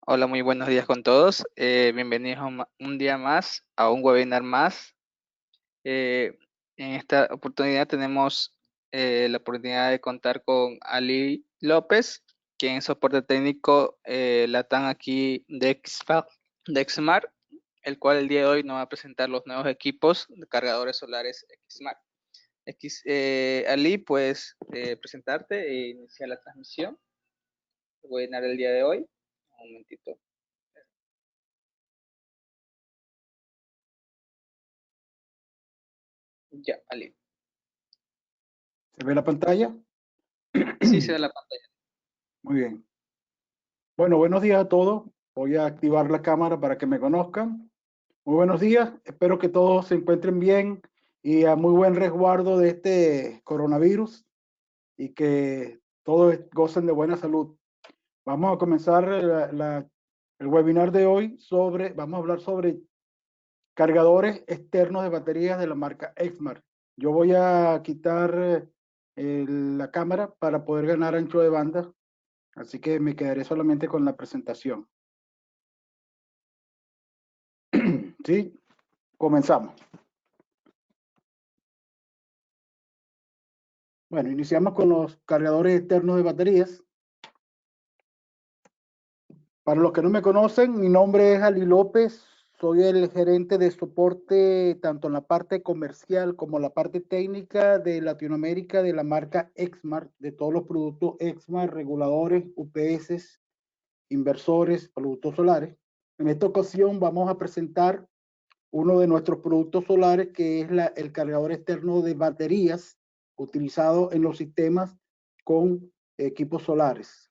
Hola, muy buenos días con todos. Bienvenidos a un día más, a un webinar más. Eh, en esta oportunidad tenemos la oportunidad de contar con Ali López, quien es soporte técnico LATAM aquí de Xmart, el cual el día de hoy nos va a presentar los nuevos equipos de cargadores solares Xmart. Ali, puedes presentarte e iniciar la transmisión. El webinar del día de hoy. Un momentito. Ya, Ali. ¿Se ve la pantalla? Sí, se ve la pantalla. Muy bien. Bueno, buenos días a todos. Voy a activar la cámara para que me conozcan. Muy buenos días. Espero que todos se encuentren bien y a muy buen resguardo de este coronavirus y que todos gocen de buena salud. Vamos a comenzar el webinar de hoy vamos a hablar sobre cargadores externos de baterías de la marca Exmart. Yo voy a quitar la cámara para poder ganar ancho de banda. Así que me quedaré solamente con la presentación. ¿Sí? Comenzamos. Bueno, iniciamos con los cargadores externos de baterías. Para los que no me conocen, mi nombre es Ali López. Soy el gerente de soporte tanto en la parte comercial como la parte técnica de Latinoamérica de la marca Exmart, de todos los productos Exmart, reguladores, UPS, inversores, productos solares. En esta ocasión vamos a presentar uno de nuestros productos solares, que es el cargador externo de baterías utilizado en los sistemas con equipos solares.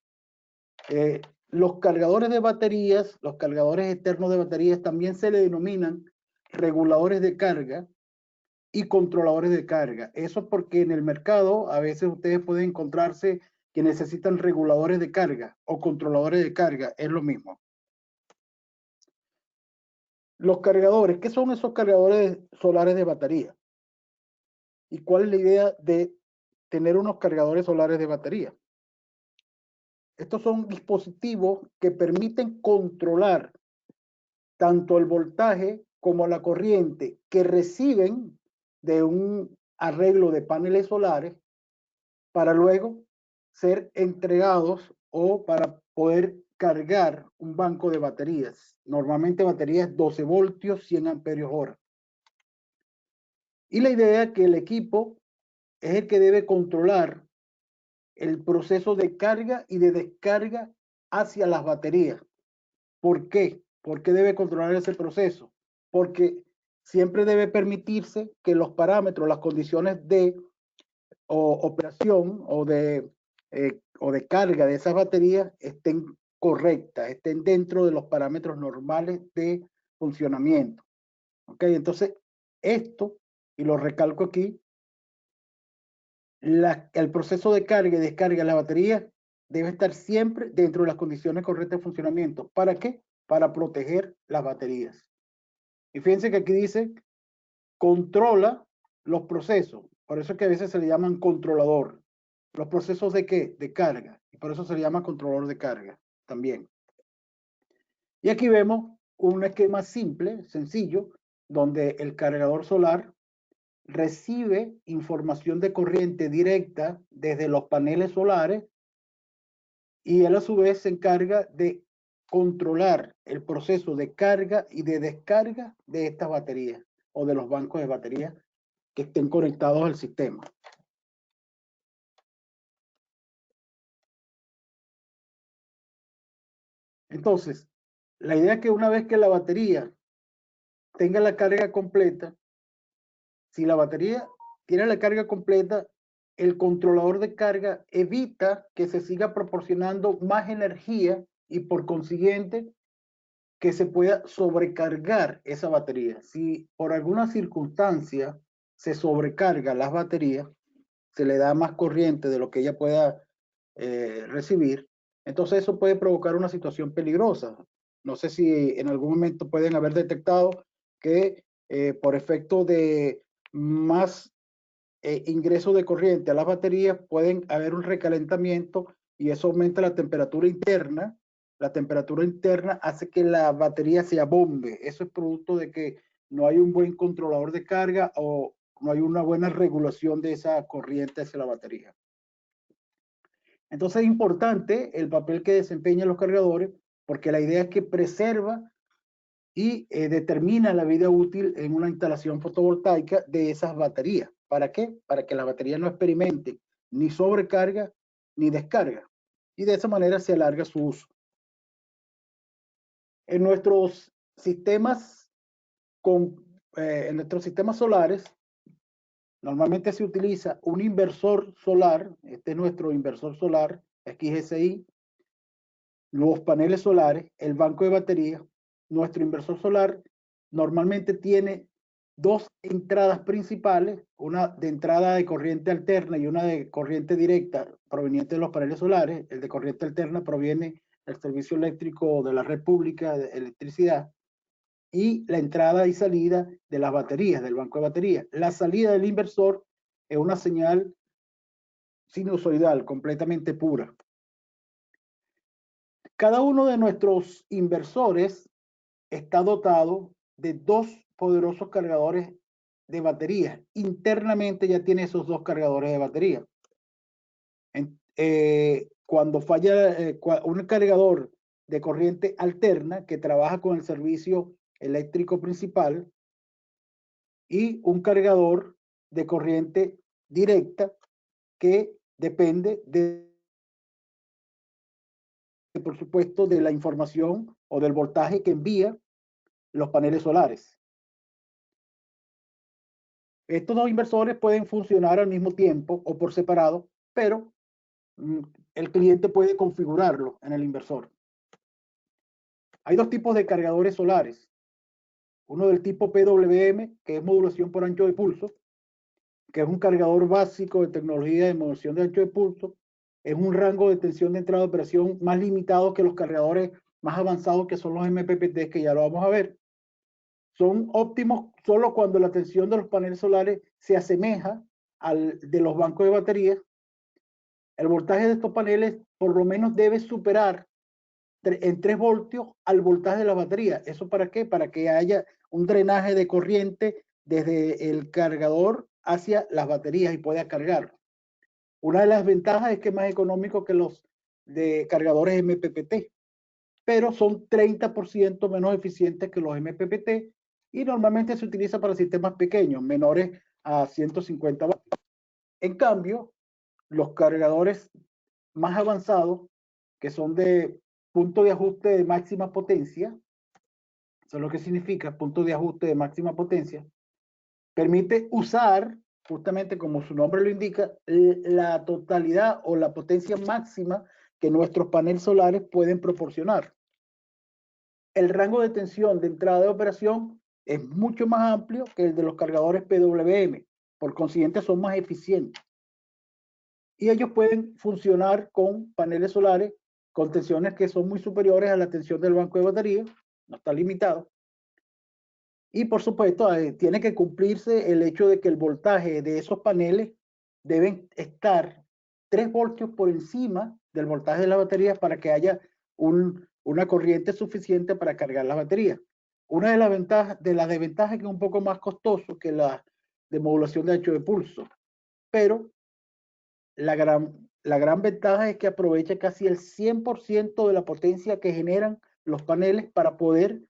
Los cargadores de baterías, los cargadores externos de baterías también se le denominan reguladores de carga y controladores de carga. Eso porque en el mercado a veces ustedes pueden encontrarse que necesitan reguladores de carga o controladores de carga, es lo mismo. Los cargadores, ¿qué son esos cargadores solares de batería? ¿Y cuál es la idea de tener unos cargadores solares de batería? Estos son dispositivos que permiten controlar tanto el voltaje como la corriente que reciben de un arreglo de paneles solares para luego ser entregados o para poder cargar un banco de baterías. Normalmente baterías 12 voltios, 100 amperios hora. Y la idea es que el equipo es el que debe controlar el proceso de carga y de descarga hacia las baterías. ¿Por qué? ¿Por qué debe controlar ese proceso? Porque siempre debe permitirse que los parámetros, las condiciones de operación o de carga de esas baterías estén correctas, estén dentro de los parámetros normales de funcionamiento. ¿Ok? Entonces, esto, y lo recalco aquí, el proceso de carga y descarga de la batería debe estar siempre dentro de las condiciones correctas de funcionamiento. ¿Para qué? Para proteger las baterías. Y fíjense que aquí dice, controla los procesos. Por eso es que a veces se le llaman controlador. ¿Los procesos de qué? De carga. Y por eso se le llama controlador de carga también. Y aquí vemos un esquema simple, sencillo, donde el cargador solar recibe información de corriente directa desde los paneles solares y él a su vez se encarga de controlar el proceso de carga y de descarga de estas baterías o de los bancos de baterías que estén conectados al sistema. Entonces, la idea es que una vez que la batería tenga la carga completa, si la batería tiene la carga completa, el controlador de carga evita que se siga proporcionando más energía y por consiguiente que se pueda sobrecargar esa batería. Si por alguna circunstancia se sobrecarga las baterías, se le da más corriente de lo que ella pueda recibir, entonces eso puede provocar una situación peligrosa. No sé si en algún momento pueden haber detectado que por efecto de más ingreso de corriente a las baterías pueden haber un recalentamiento y eso aumenta la temperatura interna la temperatura interna hace que la batería se abombe. Eso es producto de que no hay un buen controlador de carga o no hay una buena regulación de esa corriente hacia la batería. Entonces es importante el papel que desempeñan los cargadores, porque la idea es que preserva y determina la vida útil en una instalación fotovoltaica de esas baterías. ¿Para qué? Para que las baterías no experimenten ni sobrecarga ni descarga. Y de esa manera se alarga su uso. En nuestros sistemas, en nuestros sistemas solares, normalmente se utiliza un inversor solar. Este es nuestro inversor solar, XGSI, los paneles solares, el banco de baterías. Nuestro inversor solar normalmente tiene dos entradas principales, una de entrada de corriente alterna y una de corriente directa proveniente de los paneles solares. El de corriente alterna proviene del servicio eléctrico de la red pública de electricidad, y la entrada y salida de las baterías, del banco de baterías. La salida del inversor es una señal sinusoidal, completamente pura. Cada uno de nuestros inversores está dotado de dos poderosos cargadores de batería. Internamente ya tiene esos dos cargadores de batería. Cuando falla un cargador de corriente alterna que trabaja con el servicio eléctrico principal, y un cargador de corriente directa que depende por supuesto, de la información o del voltaje que envía los paneles solares. Estos dos inversores pueden funcionar al mismo tiempo o por separado, pero el cliente puede configurarlo en el inversor. Hay dos tipos de cargadores solares. Uno del tipo PWM, que es modulación por ancho de pulso, que es un cargador básico de tecnología de modulación de ancho de pulso. Es un rango de tensión de entrada de operación más limitado que los cargadores más avanzados, que son los MPPT, que ya lo vamos a ver. Son óptimos solo cuando la tensión de los paneles solares se asemeja al de los bancos de baterías. El voltaje de estos paneles por lo menos debe superar en 3 voltios al voltaje de la batería. ¿Eso para qué? Para que haya un drenaje de corriente desde el cargador hacia las baterías y pueda cargar. Una de las ventajas es que es más económico que los de cargadores MPPT, pero son 30% menos eficientes que los MPPT y normalmente se utiliza para sistemas pequeños, menores a 150 vatios. En cambio, los cargadores más avanzados, que son de punto de ajuste de máxima potencia, eso es lo que significa punto de ajuste de máxima potencia, permite usar, justamente como su nombre lo indica, la totalidad o la potencia máxima que nuestros paneles solares pueden proporcionar. El rango de tensión de entrada de operación es mucho más amplio que el de los cargadores PWM, por consiguiente son más eficientes. Y ellos pueden funcionar con paneles solares con tensiones que son muy superiores a la tensión del banco de batería, no está limitado. Y por supuesto, tiene que cumplirse el hecho de que el voltaje de esos paneles deben estar 3 voltios por encima del voltaje de la batería para que haya una corriente suficiente para cargar la batería. Una de las desventajas es que es un poco más costoso que la de modulación de ancho de pulso, pero la gran ventaja es que aprovecha casi el 100% de la potencia que generan los paneles para poder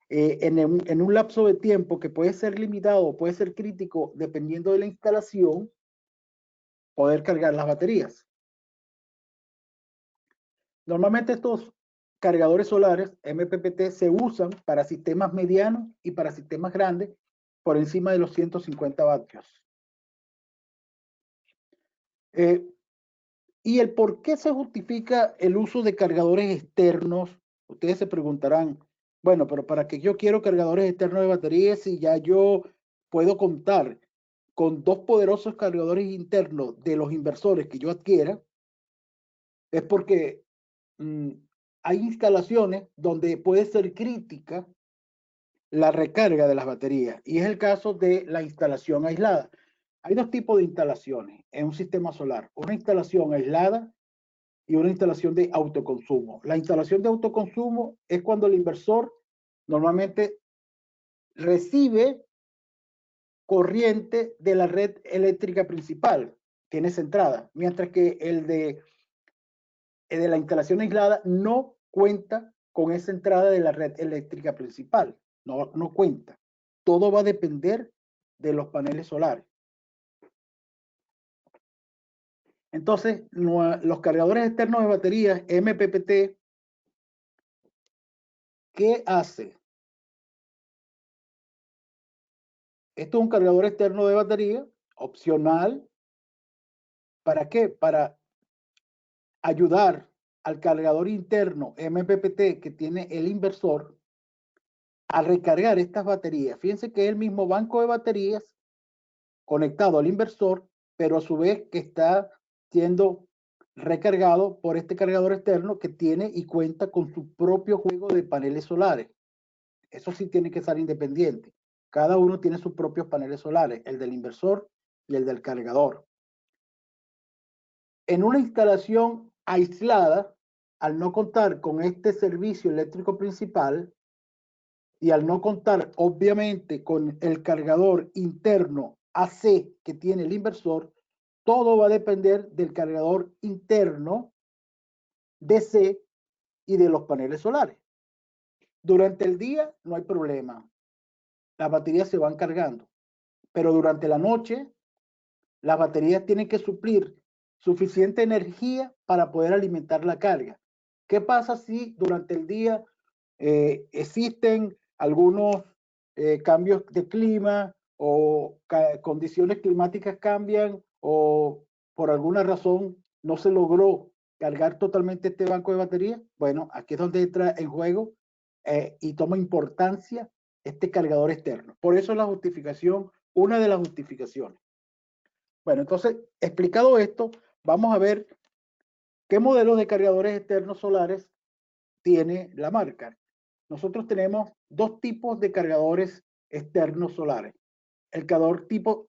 en un lapso de tiempo que puede ser limitado o puede ser crítico dependiendo de la instalación, poder cargar las baterías. Normalmente estos cargadores solares MPPT se usan para sistemas medianos y para sistemas grandes por encima de los 150 vatios. ¿Y el por qué se justifica el uso de cargadores externos? Ustedes se preguntarán, bueno, pero ¿para qué yo quiero cargadores externos de baterías si ya yo puedo contar con dos poderosos cargadores internos de los inversores que yo adquiera? Es porque hay instalaciones donde puede ser crítica la recarga de las baterías y es el caso de la instalación aislada. Hay dos tipos de instalaciones en un sistema solar. Una instalación aislada y una instalación de autoconsumo. La instalación de autoconsumo es cuando el inversor normalmente recibe corriente de la red eléctrica principal, tiene esa entrada, mientras que el de la instalación aislada no cuenta con esa entrada de la red eléctrica principal, no cuenta. Todo va a depender de los paneles solares. Entonces, los cargadores externos de baterías MPPT, ¿qué hace? Esto es un cargador externo de batería, opcional. ¿Para qué? Para ayudar al cargador interno MPPT que tiene el inversor a recargar estas baterías. Fíjense que es el mismo banco de baterías conectado al inversor, pero a su vez que está siendo recargado por este cargador externo que tiene y cuenta con su propio juego de paneles solares. Eso sí tiene que ser independiente. Cada uno tiene sus propios paneles solares, el del inversor y el del cargador. En una instalación aislada, al no contar con este servicio eléctrico principal y al no contar obviamente con el cargador interno AC que tiene el inversor, todo va a depender del cargador interno DC y de los paneles solares. Durante el día no hay problema, las baterías se van cargando, pero durante la noche las baterías tienen que suplir suficiente energía para poder alimentar la carga. ¿Qué pasa si durante el día existen algunos cambios de clima o condiciones climáticas cambian o por alguna razón no se logró cargar totalmente este banco de baterías? Bueno, aquí es donde entra en juego y toma importancia este cargador externo. Por eso la justificación, una de las justificaciones. Bueno, entonces, explicado esto, vamos a ver qué modelos de cargadores externos solares tiene la marca. Nosotros tenemos dos tipos de cargadores externos solares. El cargador tipo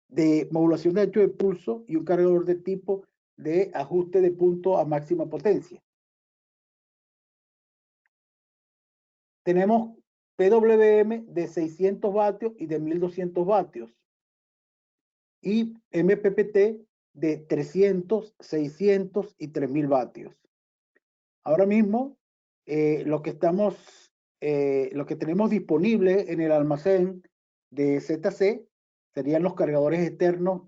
de modulación de ancho de pulso y un cargador de tipo de ajuste de punto a máxima potencia. Tenemos PWM de 600 vatios y de 1200 vatios. Y MPPT de 300, 600 y 3000 vatios. Ahora mismo, lo que tenemos disponible en el almacén de ZC serían los cargadores externos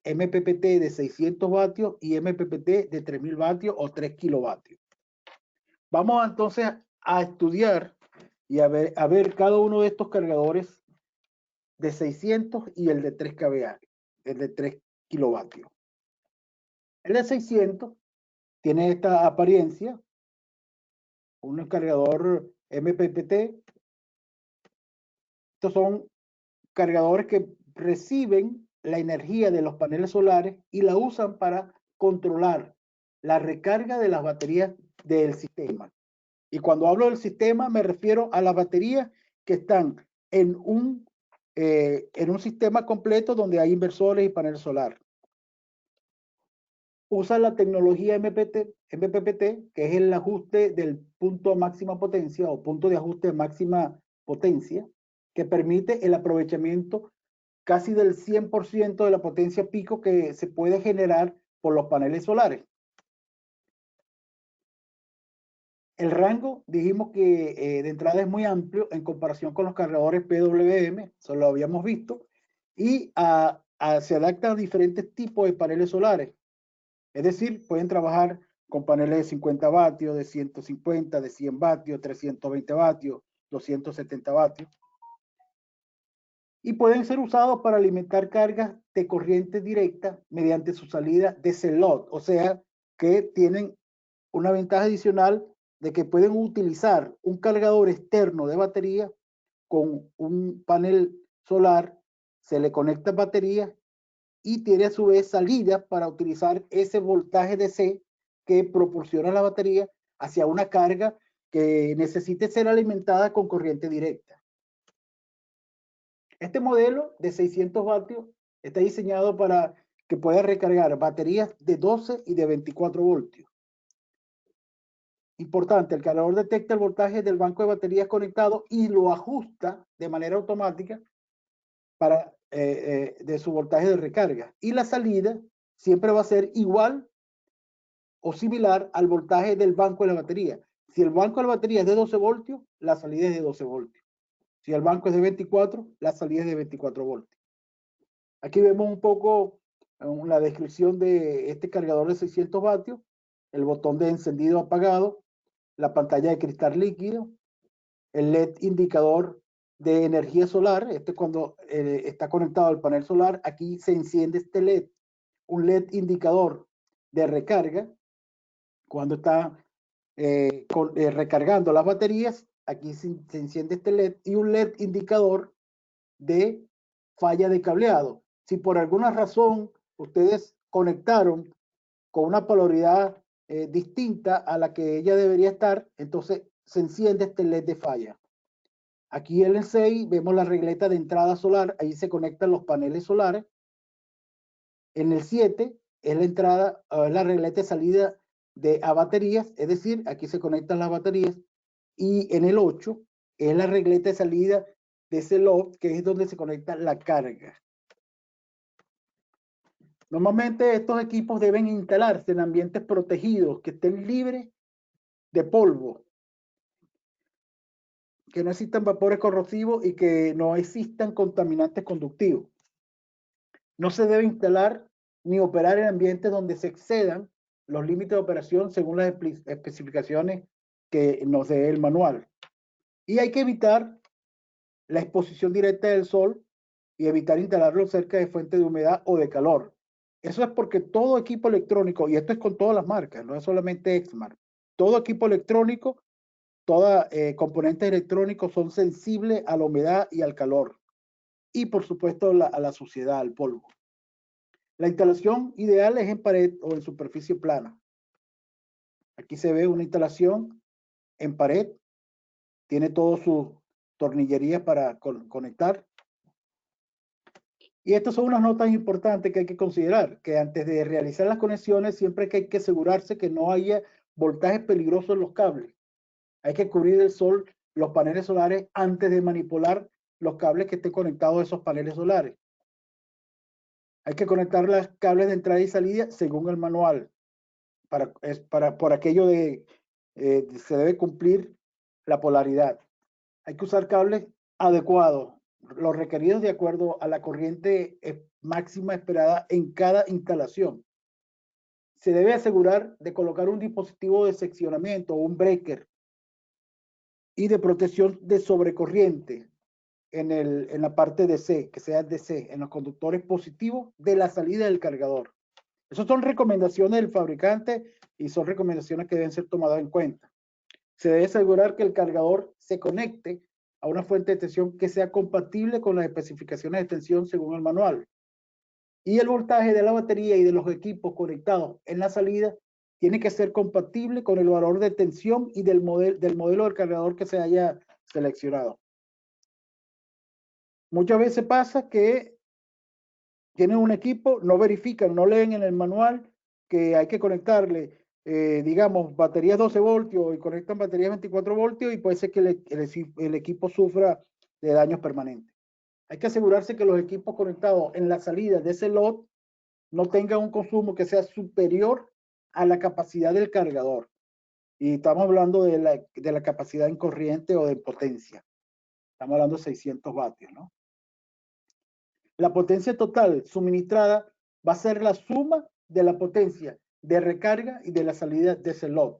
MPPT de 600 vatios y MPPT de 3000 vatios o 3 kilovatios. Vamos entonces a estudiar y a ver cada uno de estos cargadores de 600 y el de 3 kVA, el de 3 kilovatios. El de 600 tiene esta apariencia, un cargador MPPT. Estos son cargadores que reciben la energía de los paneles solares y la usan para controlar la recarga de las baterías del sistema. Y cuando hablo del sistema me refiero a las baterías que están en un sistema completo donde hay inversores y panel solar. Usa la tecnología MPPT, que es el ajuste del punto a máxima potencia o punto de ajuste a máxima potencia, que permite el aprovechamiento casi del 100% de la potencia pico que se puede generar por los paneles solares. El rango, dijimos que de entrada es muy amplio en comparación con los cargadores PWM, eso lo habíamos visto, y se adapta a diferentes tipos de paneles solares. Es decir, pueden trabajar con paneles de 50 vatios, de 150, de 100 vatios, 320 vatios, 270 vatios. Y pueden ser usados para alimentar cargas de corriente directa mediante su salida de slot, o sea, que tienen una ventaja adicional de que pueden utilizar un cargador externo de batería con un panel solar, se le conecta batería y tiene a su vez salida para utilizar ese voltaje DC que proporciona la batería hacia una carga que necesite ser alimentada con corriente directa. Este modelo de 600 vatios está diseñado para que pueda recargar baterías de 12 y de 24 voltios. Importante, el cargador detecta el voltaje del banco de baterías conectado y lo ajusta de manera automática para, de su voltaje de recarga. Y la salida siempre va a ser igual o similar al voltaje del banco de la batería. Si el banco de la batería es de 12 voltios, la salida es de 12 voltios. Si el banco es de 24, la salida es de 24 voltios. Aquí vemos un poco la descripción de este cargador de 600 vatios, el botón de encendido apagado, la pantalla de cristal líquido, el LED indicador de energía solar. Este cuando está conectado al panel solar, aquí se enciende este LED, un LED indicador de recarga. Cuando está recargando las baterías, aquí se enciende este LED y un LED indicador de falla de cableado. Si por alguna razón ustedes conectaron con una polaridad distinta a la que ella debería estar, entonces se enciende este LED de falla. Aquí en el 6 vemos la regleta de entrada solar, ahí se conectan los paneles solares. En el 7 es la entrada, la regleta de salida a baterías, es decir, aquí se conectan las baterías. Y en el 8 es la regleta de salida de ese load, que es donde se conecta la carga. Normalmente estos equipos deben instalarse en ambientes protegidos, que estén libres de polvo, que no existan vapores corrosivos y que no existan contaminantes conductivos. No se debe instalar ni operar en ambientes donde se excedan los límites de operación según las especificaciones que nos dé el manual. Y hay que evitar la exposición directa del sol y evitar instalarlo cerca de fuentes de humedad o de calor. Eso es porque todo equipo electrónico, y esto es con todas las marcas, no es solamente Exmar, todo equipo electrónico, todos componentes electrónicos son sensibles a la humedad y al calor. Y por supuesto a la suciedad, al polvo. La instalación ideal es en pared o en superficie plana. Aquí se ve una instalación en pared, tiene todas sus tornillerías para conectar. Y estas son unas notas importantes que hay que considerar, que antes de realizar las conexiones siempre hay que asegurarse que no haya voltajes peligrosos en los cables. Hay que cubrir el sol, los paneles solares antes de manipular los cables que estén conectados a esos paneles solares. Hay que conectar los cables de entrada y salida según el manual. Por aquello de se debe cumplir la polaridad. Hay que usar cables adecuados, los requeridos de acuerdo a la corriente máxima esperada en cada instalación. Se debe asegurar de colocar un dispositivo de seccionamiento o un breaker y de protección de sobrecorriente en la parte DC, que sea DC, en los conductores positivos de la salida del cargador. Esas son recomendaciones del fabricante y son recomendaciones que deben ser tomadas en cuenta. Se debe asegurar que el cargador se conecte a una fuente de tensión que sea compatible con las especificaciones de tensión según el manual. Y el voltaje de la batería y de los equipos conectados en la salida tiene que ser compatible con el valor de tensión y del modelo del cargador que se haya seleccionado. Muchas veces pasa que tienen un equipo, no verifican, no leen en el manual que hay que conectarle, digamos, baterías 12 voltios y conectan baterías 24 voltios y puede ser que el equipo sufra de daños permanentes. Hay que asegurarse que los equipos conectados en la salida de ese lot no tengan un consumo que sea superior a la capacidad del cargador. Y estamos hablando de la capacidad en corriente o de potencia. Estamos hablando de 600 vatios, ¿no? La potencia total suministrada va a ser la suma de la potencia de recarga y de la salida de ese load.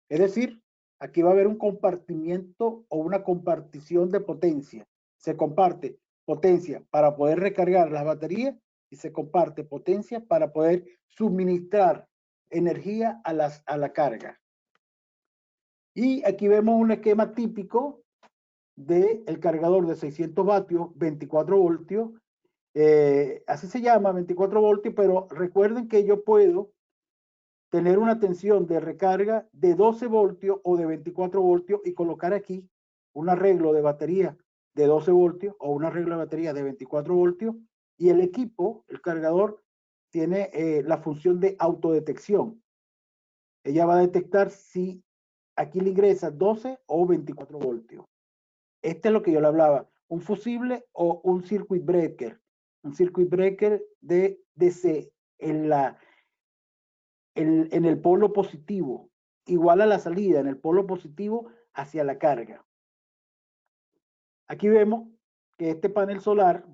Es decir, aquí va a haber un compartimiento o una compartición de potencia. Se comparte potencia para poder recargar las baterías y se comparte potencia para poder suministrar energía a la carga. Y aquí vemos un esquema típico del cargador de 600 vatios, 24 voltios. Así se llama, 24 voltios, pero recuerden que yo puedo tener una tensión de recarga de 12 voltios o de 24 voltios y colocar aquí un arreglo de batería de 12 voltios o un arreglo de batería de 24 voltios y el equipo, el cargador, tiene la función de autodetección. Ella va a detectar si aquí le ingresa 12 o 24 voltios. Este es lo que yo le hablaba, un fusible o un circuit breaker. Un circuit breaker de DC en el polo positivo, igual a la salida, en el polo positivo hacia la carga. Aquí vemos que este panel solar,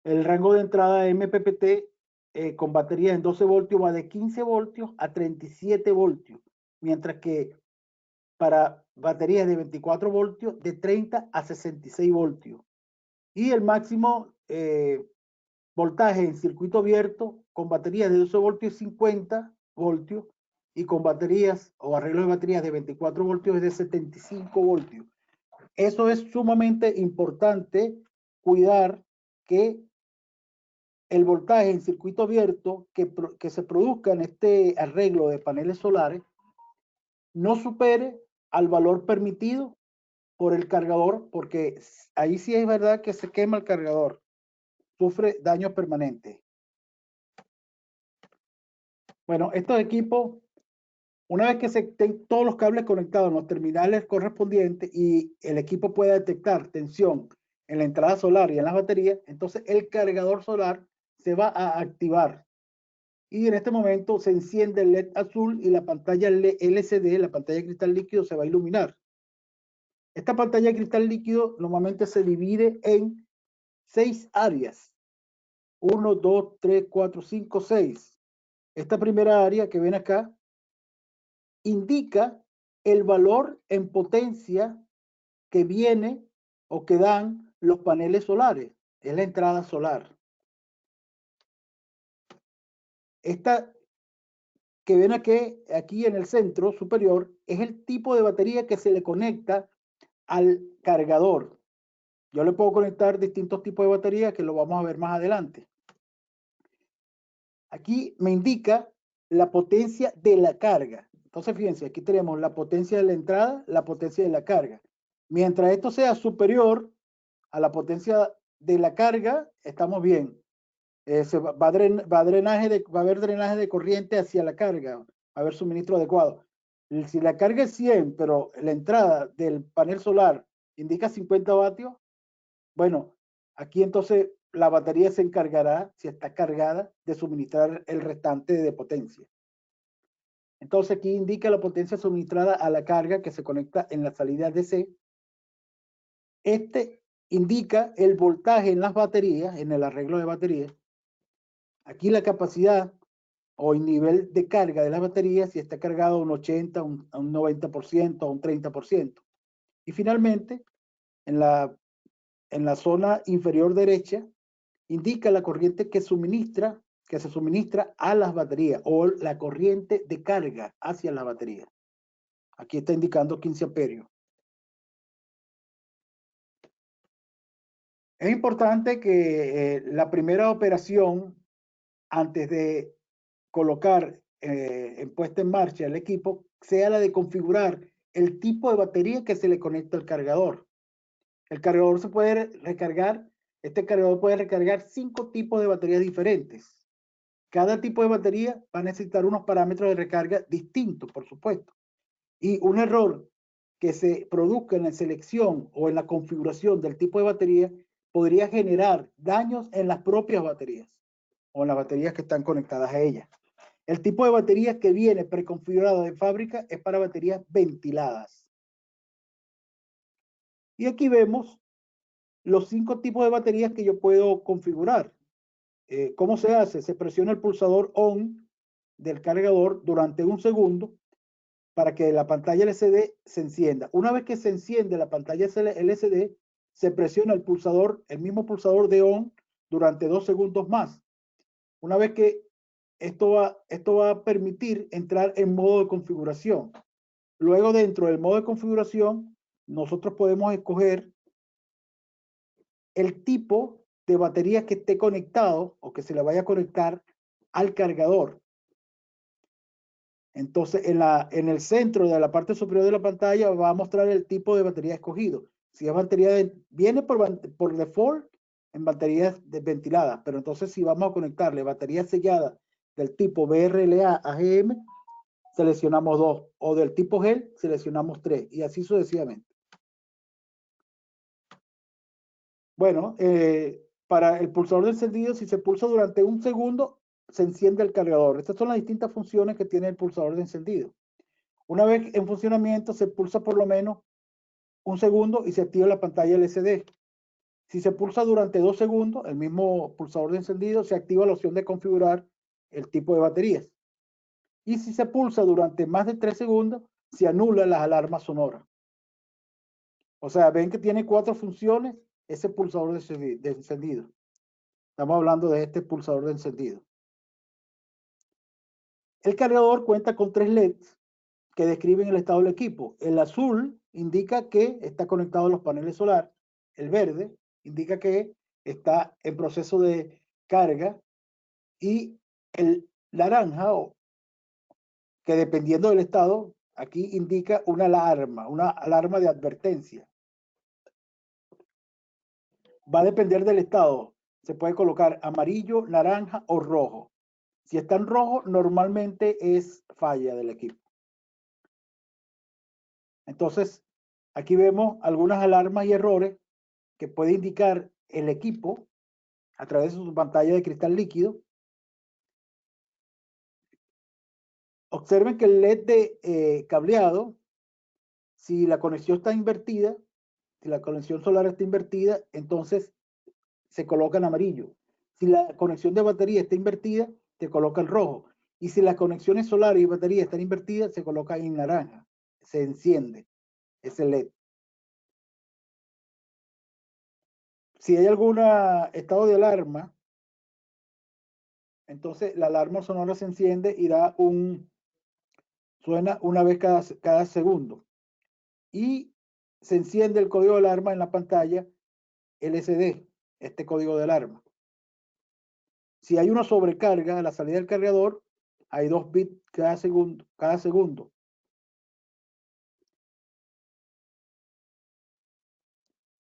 el rango de entrada de MPPT con baterías en 12 voltios va de 15 voltios a 37 voltios, mientras que para baterías de 24 voltios de 30 a 66 voltios. Y el máximo voltaje en circuito abierto con baterías de 12 voltios 50 voltios y con baterías o arreglo de baterías de 24 voltios es de 75 voltios. Eso es sumamente importante, cuidar que el voltaje en circuito abierto que se produzca en este arreglo de paneles solares no supere al valor permitido por el cargador, porque ahí sí es verdad que se quema el cargador, sufre daños permanentes. Bueno, estos equipos, una vez que se tengan todos los cables conectados en los terminales correspondientes y el equipo pueda detectar tensión en la entrada solar y en las baterías, entonces el cargador solar se va a activar. Y en este momento se enciende el LED azul y la pantalla LCD, la pantalla de cristal líquido, se va a iluminar. Esta pantalla de cristal líquido normalmente se divide en 6 áreas. 1, 2, 3, 4, 5, 6. Esta primera área que ven acá indica el valor en potencia que viene o que dan los paneles solares. Es la entrada solar. Esta que ven aquí en el centro superior es el tipo de batería que se le conecta al cargador. Yo le puedo conectar distintos tipos de baterías que lo vamos a ver más adelante. Aquí me indica la potencia de la carga. Entonces, fíjense, aquí tenemos la potencia de la entrada, la potencia de la carga. Mientras esto sea superior a la potencia de la carga, estamos bien. Va a haber drenaje de corriente hacia la carga, va a haber suministro adecuado. Si la carga es 100, pero la entrada del panel solar indica 50 vatios, bueno, aquí entonces la batería se encargará, si está cargada, de suministrar el restante de potencia. Entonces aquí indica la potencia suministrada a la carga que se conecta en la salida DC. Este indica el voltaje en las baterías, en el arreglo de baterías. Aquí la capacidad o el nivel de carga de la batería, si está cargado a un 80, a un 90%, a un 30%. Y finalmente, en la zona inferior derecha, indica la corriente que se suministra a las baterías o la corriente de carga hacia la batería. Aquí está indicando 15 amperios. Es importante que la primera operación, antes de colocar en puesta en marcha el equipo, sea la de configurar el tipo de batería que se le conecta al cargador. El cargador se puede recargar, este cargador puede recargar 5 tipos de baterías diferentes. Cada tipo de batería va a necesitar unos parámetros de recarga distintos, por supuesto. Y un error que se produzca en la selección o en la configuración del tipo de batería podría generar daños en las propias baterías o en las baterías que están conectadas a ellas. El tipo de batería que viene preconfigurado de fábrica es para baterías ventiladas. Y aquí vemos los 5 tipos de baterías que yo puedo configurar. ¿Cómo se hace? Se presiona el pulsador ON del cargador durante 1 segundo para que la pantalla LCD se encienda. Una vez que se enciende la pantalla LCD, se presiona el mismo pulsador de ON durante 2 segundos más. Una vez que esto va a permitir entrar en modo de configuración. Luego, dentro del modo de configuración, nosotros podemos escoger el tipo de batería que esté conectado o que se le vaya a conectar al cargador. Entonces, en el centro de la parte superior de la pantalla va a mostrar el tipo de batería escogido. Si es viene por default en baterías ventiladas, pero entonces si vamos a conectarle batería sellada del tipo BRLA AGM, seleccionamos 2, o del tipo gel seleccionamos 3, y así sucesivamente. Bueno, para el pulsador de encendido, si se pulsa durante 1 segundo, se enciende el cargador. Estas son las distintas funciones que tiene el pulsador de encendido. Una vez en funcionamiento, se pulsa por lo menos 1 segundo y se activa la pantalla LCD. Si se pulsa durante 2 segundos, el mismo pulsador de encendido, se activa la opción de configurar el tipo de baterías. Y si se pulsa durante más de 3 segundos, se anulan las alarmas sonoras. O sea, ven que tiene 4 funciones ese pulsador de encendido. Estamos hablando de este pulsador de encendido. El cargador cuenta con 3 LEDs que describen el estado del equipo. El azul indica que está conectado a los paneles solares. El verde indica que está en proceso de carga. Y el naranja, que dependiendo del estado, aquí indica una alarma de advertencia. Va a depender del estado. Se puede colocar amarillo, naranja o rojo. Si está en rojo, normalmente es falla del equipo. Entonces, aquí vemos algunas alarmas y errores que puede indicar el equipo a través de su pantalla de cristal líquido. Observen que el LED de cableado, si la conexión está invertida, si la conexión solar está invertida, entonces se coloca en amarillo. Si la conexión de batería está invertida, se coloca en rojo. Y si las conexiones solares y batería están invertidas, se coloca en naranja. Se enciende ese LED. Si hay algún estado de alarma, entonces la alarma sonora se enciende y suena una vez cada segundo. Y se enciende el código de alarma en la pantalla LCD, este código de alarma. Si hay una sobrecarga a la salida del cargador, hay 2 bits cada segundo.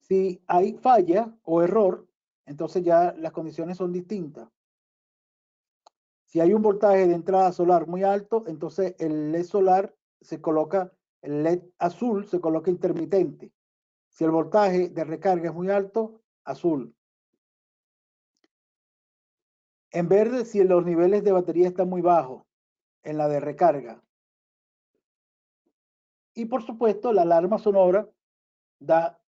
Si hay falla o error, entonces ya las condiciones son distintas. Si hay un voltaje de entrada solar muy alto, entonces el LED solar el LED azul se coloca intermitente. Si el voltaje de recarga es muy alto, azul. En verde, si los niveles de batería están muy bajos en la de recarga. Y por supuesto, la alarma sonora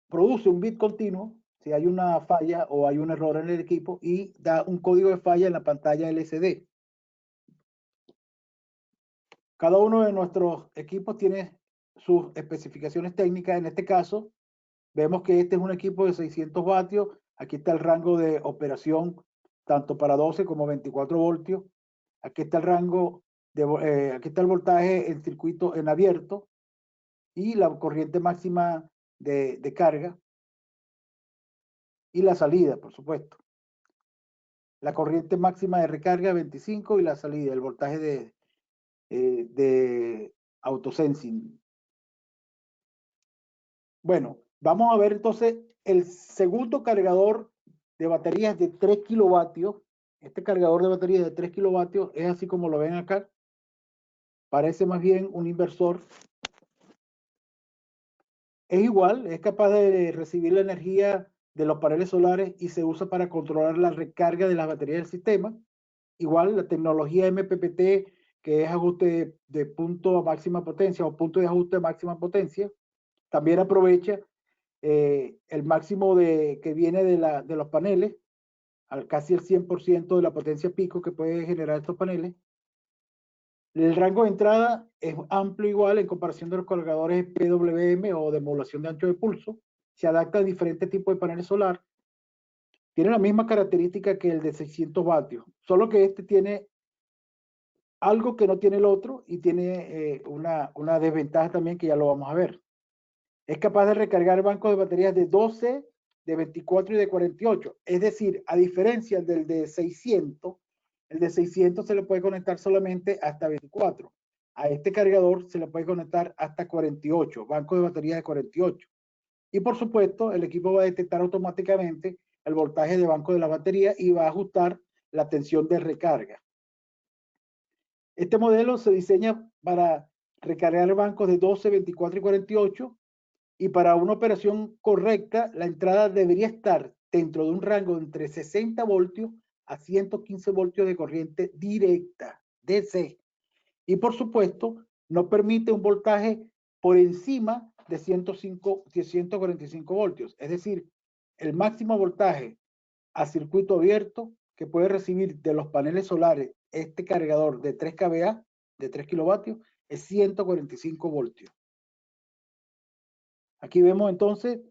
produce un bit continuo si hay una falla o hay un error en el equipo y da un código de falla en la pantalla LCD. Cada uno de nuestros equipos tiene sus especificaciones técnicas. En este caso, vemos que este es un equipo de 600 vatios. Aquí está el rango de operación tanto para 12 como 24 voltios. Aquí está el rango aquí está el voltaje en circuito en abierto y la corriente máxima de carga y la salida, por supuesto. La corriente máxima de recarga 25 y la salida, el voltaje de autosensing. Bueno, vamos a ver entonces el segundo cargador de baterías de 3 kilovatios. Este cargador de baterías de 3 kilovatios es así como lo ven acá. Parece más bien un inversor. Es igual, es capaz de recibir la energía de los paneles solares y se usa para controlar la recarga de las baterías del sistema. Igual la tecnología MPPT, que es ajuste de punto a máxima potencia o punto de ajuste a máxima potencia, también aprovecha el máximo que viene de los paneles, casi el 100% de la potencia pico que puede generar estos paneles. El rango de entrada es amplio igual en comparación de los cargadores PWM o de modulación de ancho de pulso. Se adapta a diferentes tipos de paneles solar. Tiene la misma característica que el de 600 vatios, solo que este tiene algo que no tiene el otro y tiene una desventaja también que ya lo vamos a ver. Es capaz de recargar bancos de baterías de 12, de 24 y de 48. Es decir, a diferencia del de 600, el de 600 se le puede conectar solamente hasta 24. A este cargador se le puede conectar hasta 48, bancos de baterías de 48. Y por supuesto, el equipo va a detectar automáticamente el voltaje de banco de la batería y va a ajustar la tensión de recarga. Este modelo se diseña para recargar bancos de 12, 24 y 48. Y para una operación correcta, la entrada debería estar dentro de un rango entre 60 voltios a 115 voltios de corriente directa, DC. Y por supuesto, no permite un voltaje por encima de 145 voltios. Es decir, el máximo voltaje a circuito abierto que puede recibir de los paneles solares este cargador de 3 kVA, de 3 kilovatios, es 145 voltios. Aquí vemos entonces,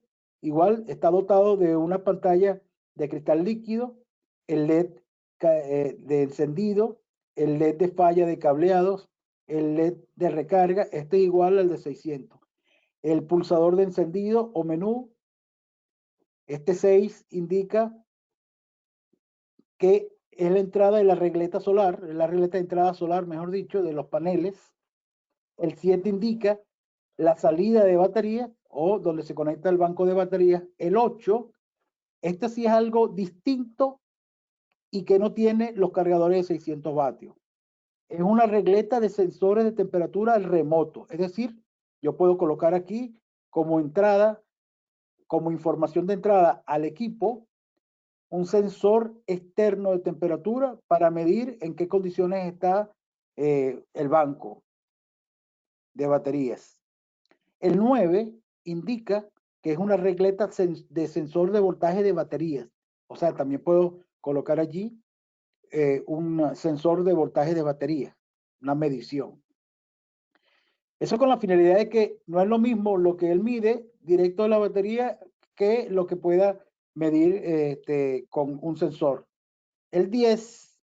igual está dotado de una pantalla de cristal líquido, el LED de encendido, el LED de falla de cableados, el LED de recarga, este es igual al de 600. El pulsador de encendido o menú, este 6 indica que es la entrada de la regleta solar, la regleta de entrada solar, mejor dicho, de los paneles. El 7 indica la salida de batería o donde se conecta el banco de baterías. El 8, este sí es algo distinto y que no tiene los cargadores de 600 vatios. Es una regleta de sensores de temperatura remoto. Es decir, yo puedo colocar aquí como entrada, como información de entrada al equipo, un sensor externo de temperatura para medir en qué condiciones está el banco de baterías. El 9 indica que es una regleta de sensor de voltaje de baterías. O sea, también puedo colocar allí un sensor de voltaje de batería, una medición. Eso con la finalidad de que no es lo mismo lo que él mide directo de la batería que lo que pueda medir con un sensor. El 10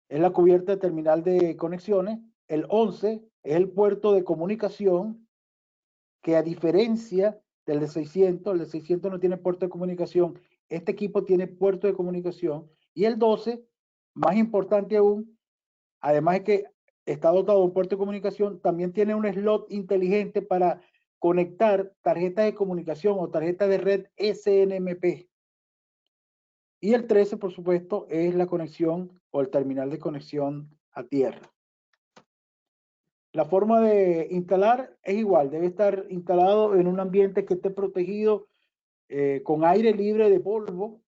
es la cubierta de terminal de conexiones. El 11 es el puerto de comunicación, que a diferencia del de 600, el de 600 no tiene puerto de comunicación, este equipo tiene puerto de comunicación. Y el 12, más importante aún, además de que está dotado de un puerto de comunicación, también tiene un slot inteligente para conectar tarjetas de comunicación o tarjetas de red SNMP. Y el 13, por supuesto, es la conexión o el terminal de conexión a tierra. La forma de instalar es igual, debe estar instalado en un ambiente que esté protegido con aire libre de polvo,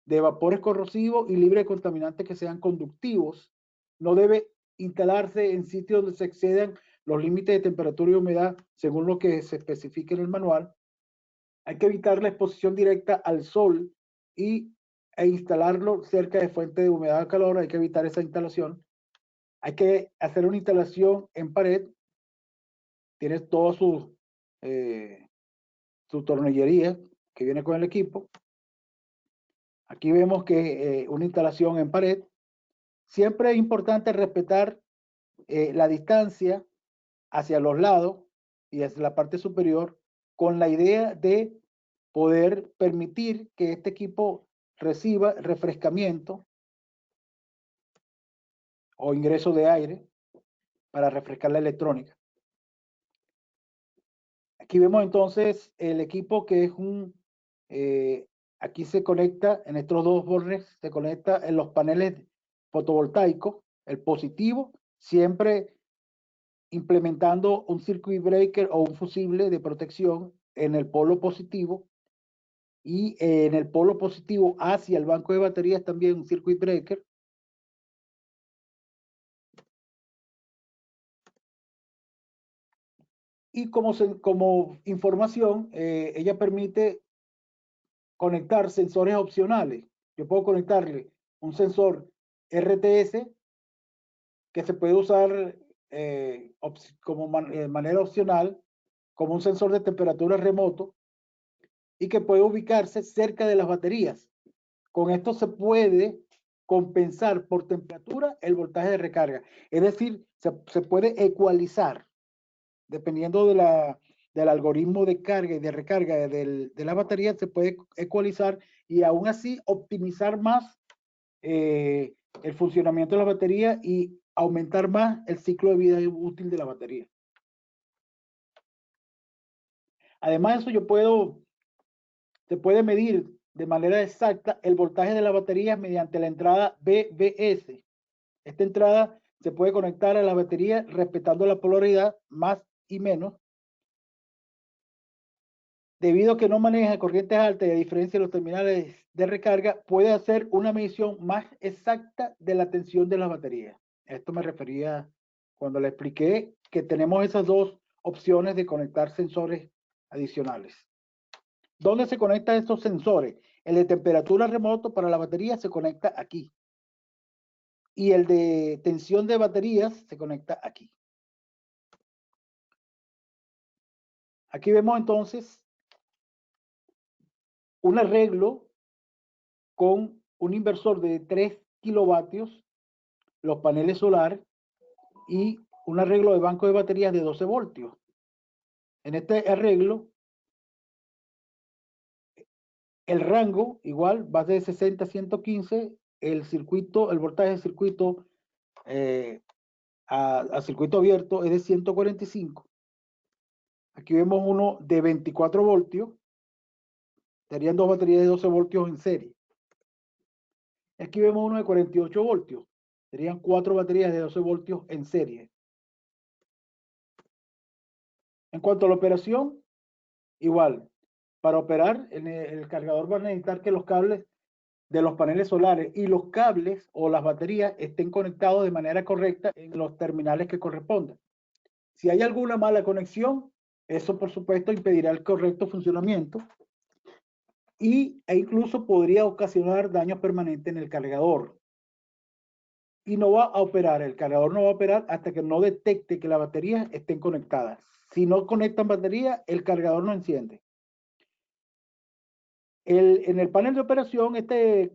de vapores corrosivos y libre de contaminantes que sean conductivos. No debe instalarse en sitios donde se excedan los límites de temperatura y humedad según lo que se especifique en el manual. Hay que evitar la exposición directa al sol e instalarlo cerca de fuentes de humedad o calor. Hay que evitar esa instalación. Hay que hacer una instalación en pared. Tienes toda su tornillería que viene con el equipo. Aquí vemos que una instalación en pared. Siempre es importante respetar la distancia hacia los lados y hacia la parte superior con la idea de poder permitir que este equipo reciba refrescamiento o ingreso de aire para refrescar la electrónica. Aquí vemos entonces el equipo que es aquí se conecta en estos dos bordes, se conecta en los paneles fotovoltaicos, el positivo, siempre implementando un circuit breaker o un fusible de protección en el polo positivo y en el polo positivo hacia el banco de baterías también un circuit breaker. Y como información, ella permite conectar sensores opcionales. Yo puedo conectarle un sensor RTS que se puede usar como manera opcional, como un sensor de temperatura remoto y que puede ubicarse cerca de las baterías. Con esto se puede compensar por temperatura el voltaje de recarga. Es decir, se puede ecualizar dependiendo del algoritmo de carga y de recarga de la batería, se puede ecualizar y aún así optimizar más el funcionamiento de la batería y aumentar más el ciclo de vida útil de la batería. Además de eso, se puede medir de manera exacta el voltaje de la batería mediante la entrada BBS. Esta entrada se puede conectar a la batería respetando la polaridad más y menos. Debido a que no maneja corrientes altas y a diferencia de los terminales de recarga, puede hacer una medición más exacta de la tensión de las baterías. A esto me refería cuando le expliqué que tenemos esas dos opciones de conectar sensores adicionales. ¿Dónde se conectan estos sensores? El de temperatura remoto para la batería se conecta aquí. Y el de tensión de baterías se conecta aquí. Aquí vemos entonces un arreglo con un inversor de 3 kilovatios, los paneles solares y un arreglo de banco de baterías de 12 voltios. En este arreglo, el rango igual va de 60 a 115, el circuito, el voltaje de circuito a circuito abierto es de 145. Aquí vemos uno de 24 voltios, serían dos baterías de 12 voltios en serie. Aquí vemos uno de 48 voltios, serían 4 baterías de 12 voltios en serie. En cuanto a la operación, igual, para operar, el cargador va a necesitar que los cables de los paneles solares y los cables o las baterías estén conectados de manera correcta en los terminales que correspondan. Si hay alguna mala conexión, eso por supuesto impedirá el correcto funcionamiento e incluso podría ocasionar daños permanentes en el cargador. Y no va a operar, el cargador no va a operar hasta que no detecte que las baterías estén conectadas. Si no conectan batería, el cargador no enciende. En el panel de operación, este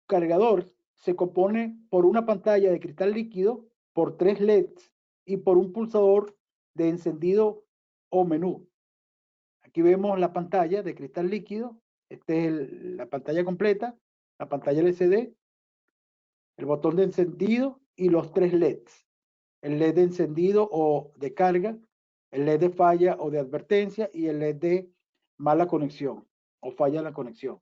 cargador se compone por una pantalla de cristal líquido, por 3 LEDs y por un pulsador de encendido o menú. Aquí vemos la pantalla de cristal líquido, esta es la pantalla completa, la pantalla LCD, el botón de encendido y los 3 LEDs. El LED de encendido o de carga, el LED de falla o de advertencia y el LED de mala conexión o falla en la conexión.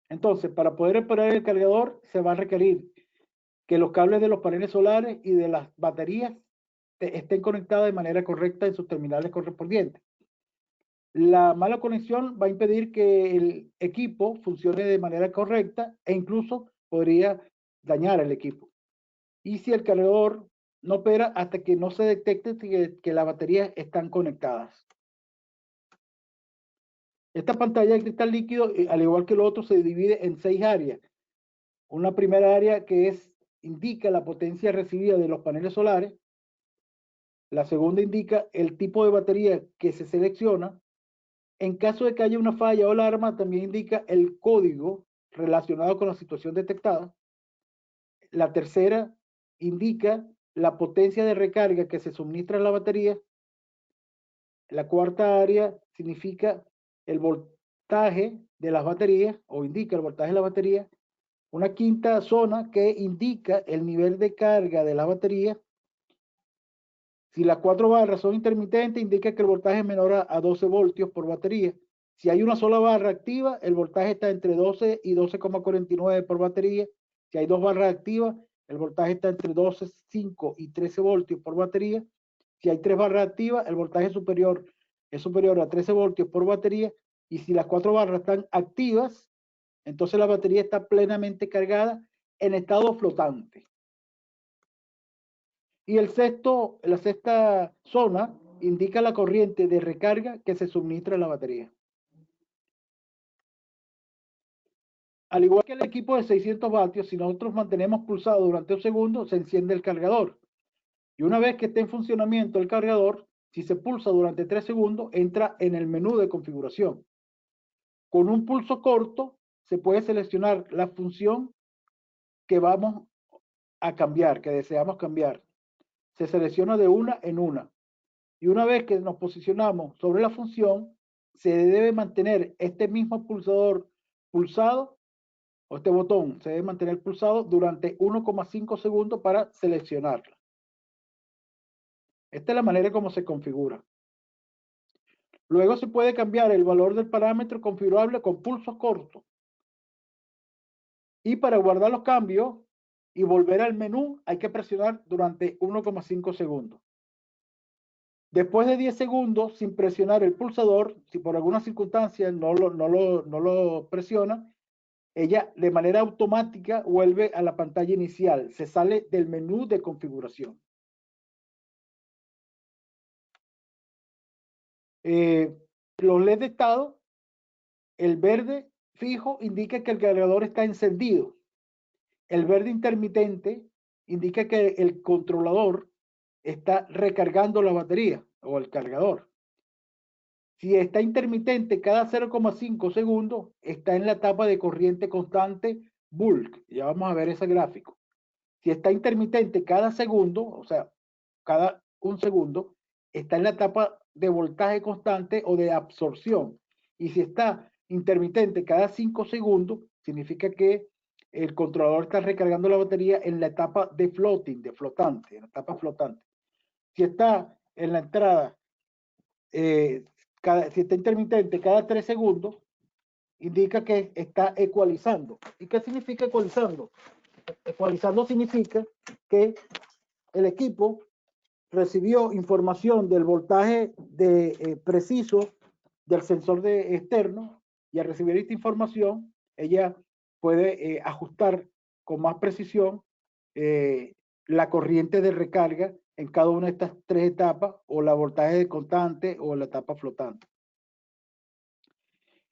Entonces, para poder operar el cargador se va a requerir que los cables de los paneles solares y de las baterías estén conectados de manera correcta en sus terminales correspondientes. La mala conexión va a impedir que el equipo funcione de manera correcta e incluso podría dañar el equipo. Y si el cargador no opera hasta que no se detecte que las baterías están conectadas. Esta pantalla de cristal líquido, al igual que el otro, se divide en 6 áreas. Una primera área que indica la potencia recibida de los paneles solares. La segunda indica el tipo de batería que se selecciona. En caso de que haya una falla o alarma, también indica el código relacionado con la situación detectada. La tercera indica la potencia de recarga que se suministra a la batería. La cuarta área significa el voltaje de las baterías o indica el voltaje de la batería. Una quinta zona que indica el nivel de carga de la batería. Si las 4 barras son intermitentes, indica que el voltaje es menor a 12 voltios por batería. Si hay una sola barra activa, el voltaje está entre 12 y 12,49 por batería. Si hay 2 barras activas, el voltaje está entre 12,5 y 13 voltios por batería. Si hay 3 barras activas, el voltaje es superior a 13 voltios por batería. Y si las 4 barras están activas, entonces la batería está plenamente cargada en estado flotante. Y la sexta zona indica la corriente de recarga que se suministra a la batería. Al igual que el equipo de 600 vatios, si nosotros mantenemos pulsado durante un segundo, se enciende el cargador. Y una vez que esté en funcionamiento el cargador, si se pulsa durante 3 segundos, entra en el menú de configuración. Con un pulso corto, se puede seleccionar la función que vamos a cambiar, que deseamos cambiar. Se selecciona de una en una. Y una vez que nos posicionamos sobre la función, se debe mantener este mismo pulsador pulsado, o este botón se debe mantener pulsado durante 1,5 segundos para seleccionarla. Esta es la manera como se configura. Luego se puede cambiar el valor del parámetro configurable con pulsos cortos. Y para guardar los cambios, y volver al menú, hay que presionar durante 1,5 segundos. Después de 10 segundos, sin presionar el pulsador, si por alguna circunstancia no lo presiona, ella de manera automática vuelve a la pantalla inicial, se sale del menú de configuración. Los LED de estado, el verde fijo indica que el cargador está encendido. El verde intermitente indica que el controlador está recargando la batería o el cargador. Si está intermitente cada 0,5 segundos, está en la etapa de corriente constante bulk. Ya vamos a ver ese gráfico. Si está intermitente cada segundo, o sea, cada un segundo, está en la etapa de voltaje constante o de absorción. Y si está intermitente cada 5 segundos, significa que el controlador está recargando la batería en la etapa de floating, de flotante, en la etapa flotante. Si está en la entrada, si está intermitente cada 3 segundos, indica que está ecualizando. ¿Y qué significa ecualizando? Ecualizando significa que el equipo recibió información del voltaje preciso del sensor externo, y al recibir esta información, ella puede ajustar con más precisión la corriente de recarga en cada una de estas tres etapas, o la voltaje constante o la etapa flotante.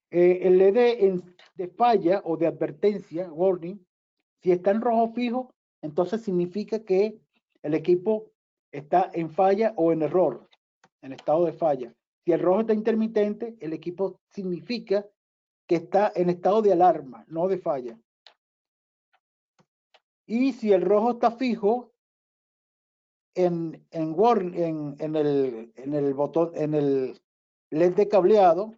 El LED de falla o de advertencia, warning, si está en rojo fijo, entonces significa que el equipo está en falla o en error, en estado de falla. Si el rojo está intermitente, el equipo significa que está en estado de alarma, no de falla. Y si el rojo está fijo en el botón, en el LED de cableado,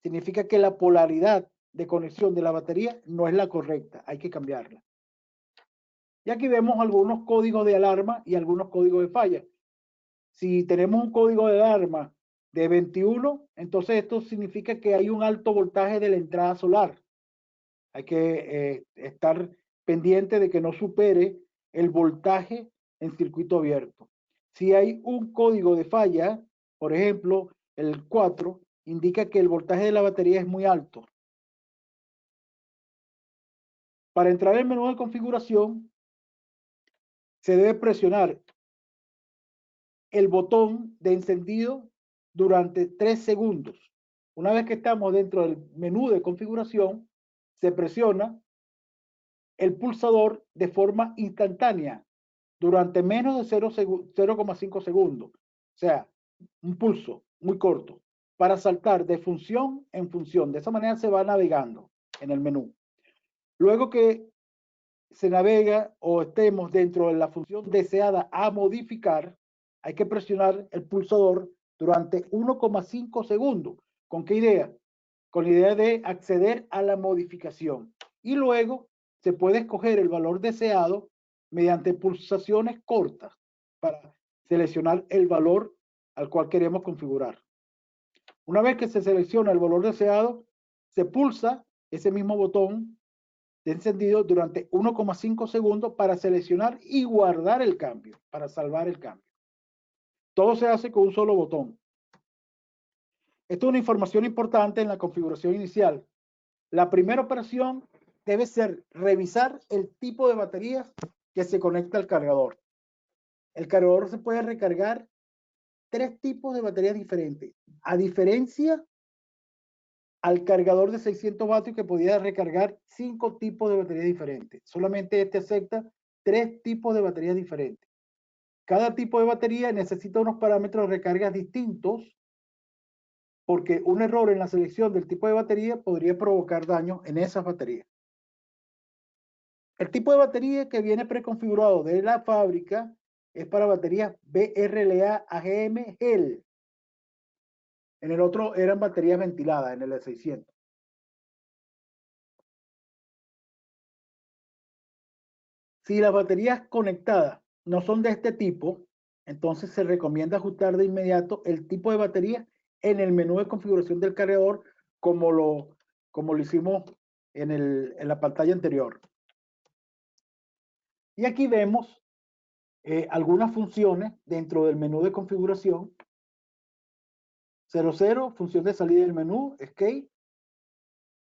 significa que la polaridad de conexión de la batería no es la correcta, hay que cambiarla. Y aquí vemos algunos códigos de alarma y algunos códigos de falla. Si tenemos un código de alarma de 21, entonces esto significa que hay un alto voltaje de la entrada solar. Hay que estar pendiente de que no supere el voltaje en circuito abierto. Si hay un código de falla, por ejemplo, el 4, indica que el voltaje de la batería es muy alto. Para entrar al menú de configuración, se debe presionar el botón de encendido durante 3 segundos. Una vez que estamos dentro del menú de configuración, se presiona el pulsador de forma instantánea durante menos de 0,5 segundos. O sea, un pulso muy corto para saltar de función en función. De esa manera se va navegando en el menú. Luego que se navega o estemos dentro de la función deseada a modificar, hay que presionar el pulsador durante 1,5 segundos. ¿Con qué idea? Con la idea de acceder a la modificación. Y luego se puede escoger el valor deseado mediante pulsaciones cortas para seleccionar el valor al cual queremos configurar. Una vez que se selecciona el valor deseado, se pulsa ese mismo botón de encendido durante 1,5 segundos para seleccionar y guardar el cambio, para salvar el cambio. Todo se hace con un solo botón. Esto es una información importante en la configuración inicial. La primera operación debe ser revisar el tipo de batería que se conecta al cargador. El cargador se puede recargar 3 tipos de baterías diferentes, a diferencia al cargador de 600 vatios que podía recargar 5 tipos de baterías diferentes. Solamente este acepta 3 tipos de baterías diferentes. Cada tipo de batería necesita unos parámetros de recargas distintos, porque un error en la selección del tipo de batería podría provocar daño en esas baterías. El tipo de batería que viene preconfigurado de la fábrica es para baterías BRLA AGM GEL. En el otro eran baterías ventiladas, en el de 600. Si las baterías conectadas no son de este tipo, entonces se recomienda ajustar de inmediato el tipo de batería en el menú de configuración del cargador, como lo hicimos en la pantalla anterior. Y aquí vemos algunas funciones dentro del menú de configuración. 00, función de salida del menú, escape,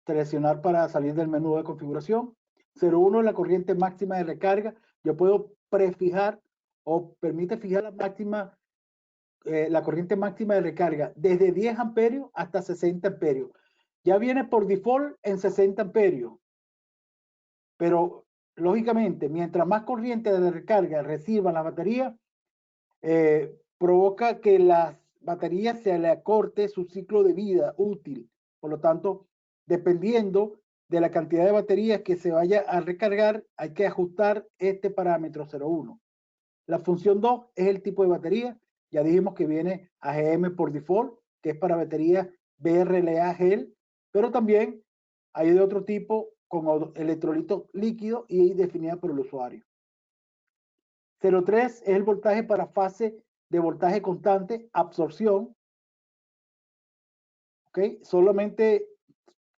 seleccionar para salir del menú de configuración. 01 es la corriente máxima de recarga. Yo puedo prefijar o permite fijar la corriente máxima de recarga desde 10 amperios hasta 60 amperios. Ya viene por default en 60 amperios, pero lógicamente, mientras más corriente de recarga reciba la batería, provoca que las baterías se le acorte su ciclo de vida útil. Por lo tanto, dependiendo de la cantidad de baterías que se vaya a recargar, hay que ajustar este parámetro 01. La función 2 es el tipo de batería. Ya dijimos que viene AGM por default, que es para baterías BRLA gel, pero también hay de otro tipo con electrolito líquido y definida por el usuario. 03 es el voltaje para fase de voltaje constante, absorción. ¿Ok? Solamente